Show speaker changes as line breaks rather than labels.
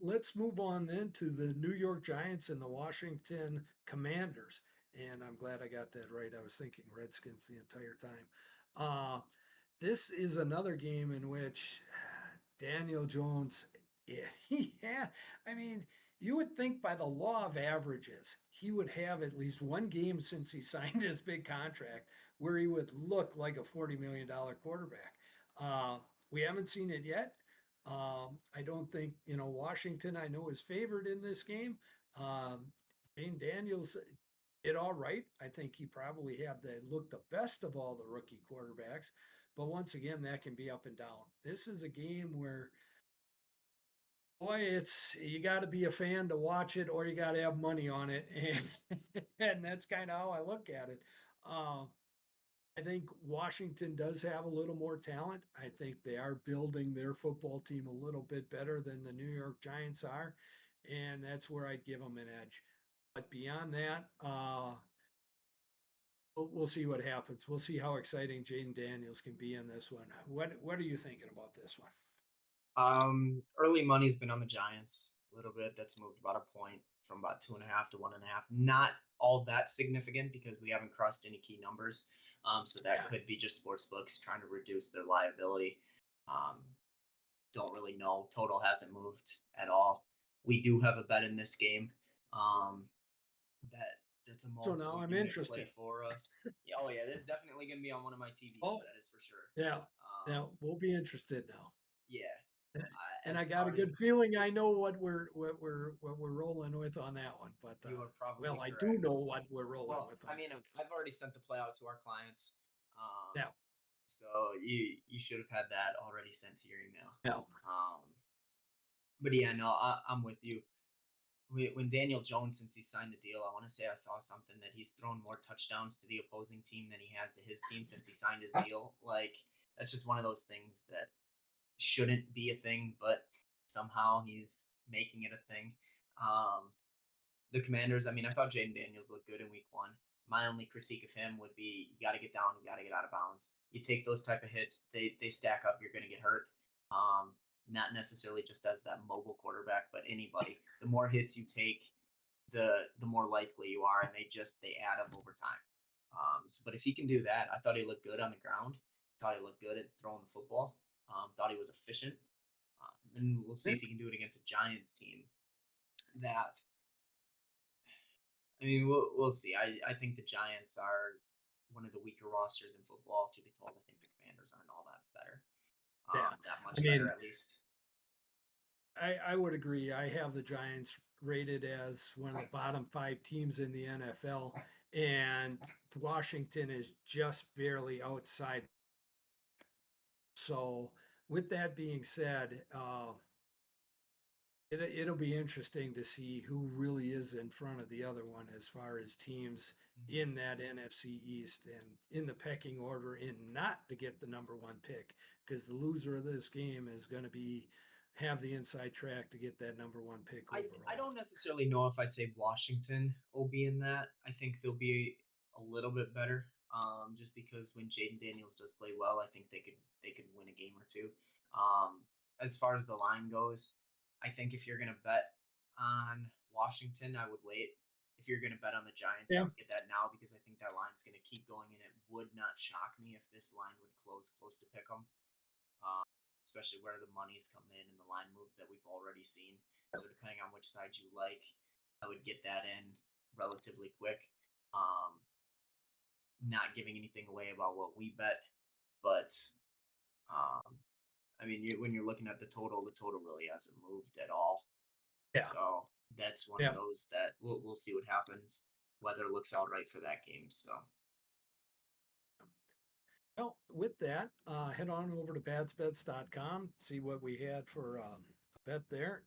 let's move on then to the New York Giants and the Washington Commanders. And I'm glad I got that right. I was thinking Redskins the entire time. Uh, this is another game in which Daniel Jones, yeah, he had, I mean, you would think by the law of averages, he would have at least one game since he signed his big contract where he would look like a $40 million quarterback. Uh, we haven't seen it yet. I don't think, Washington, I know, is favored in this game. Um, Jane Daniels did all right. I think he probably had the look the best of all the rookie quarterbacks. But once again, that can be up and down. This is a game where, boy, it's you got to be a fan to watch it, or you got to have money on it, and that's kind of how I look at it. Uh, I think Washington does have a little more talent. I think they are building their football team a little bit better than the New York Giants are, and that's where I'd give them an edge. But beyond that, we'll see what happens. We'll see how exciting Jaden Daniels can be in this one. What are you thinking about this one?
Early money's been on the Giants a little bit. That's moved about a point from about 2.5 to 1.5. Not all that significant because we haven't crossed any key numbers. So that
Yeah.
could be just sports books trying to reduce their liability. Um, don't really know. Total hasn't moved at all. We do have a bet in this game. Um, that that's a
So now
multiple
I'm
unit play
interested.
for us. Yeah, oh yeah, this is definitely gonna be on one of my TVs.
Oh,
That is for sure.
yeah.
Um,
Yeah, we'll be interested now.
yeah.
And I
As
got a
far
good
as
feeling I know what we're rolling with on that one. But
you are
well,
probably
I do
correct.
know what we're rolling
Well,
with
I
on
mean, I've already sent the play out to our clients,
that.
so you should have had that already sent to your email.
Yeah. Yeah.
Um, but yeah, no, I'm with you. When Daniel Jones, since he signed the deal, I want to say I saw something that he's thrown more touchdowns to the opposing team than he has to his team since he signed his deal. Like that's just one of those things that shouldn't be a thing, but somehow he's making it a thing. Um, the Commanders, I mean, I thought Jaden Daniels looked good in week one. My only critique of him would be you got to get down, you got to get out of bounds. You take those type of hits, they stack up. You're going to get hurt. Um, Not necessarily just as that mobile quarterback, but anybody. The more hits you take, the more likely you are, and they add up over time. But if he can do that, I thought he looked good on the ground. Thought he looked good at throwing the football. Thought he was efficient, and we'll see
Yeah.
if he can do it against a Giants team that I mean, we'll see. I think the Giants are one of the weaker rosters in football. To be told, I think the Commanders aren't all that better.
Yeah.
That
I
much better
mean,
at least.
I would agree. I have the Giants rated as one of the bottom five teams in the NFL, and Washington is just barely outside. So, with that being said, it'll be interesting to see who really is in front of the other one as far as teams in that NFC East and in the pecking order in not to get the number one pick because the loser of this game is going to be have the inside track to get that number one pick
I
overall.
don't necessarily know if I'd say Washington will be in that. I think they'll be a little bit better. Just because when Jaden Daniels does play well, I think they could win a game or two. Um, as far as the line goes, I think if you're gonna bet on Washington, I would wait. If you're gonna bet on the Giants, I
Yeah.
would get that now because I think that line's gonna keep going, and it would not shock me if this line would close to pick them, um, especially where the money's come in and the line moves that we've already seen. So depending on which side you like, I would get that in relatively quick. Um, Not giving anything away about what we bet, but um, I mean, when you're looking at the total really hasn't moved at all.
Yeah.
So that's one of
Yeah.
those that we'll see what happens. Weather looks out right for that game. So
Well, with that, head on over to BatzBets.com, see what we had for a bet there.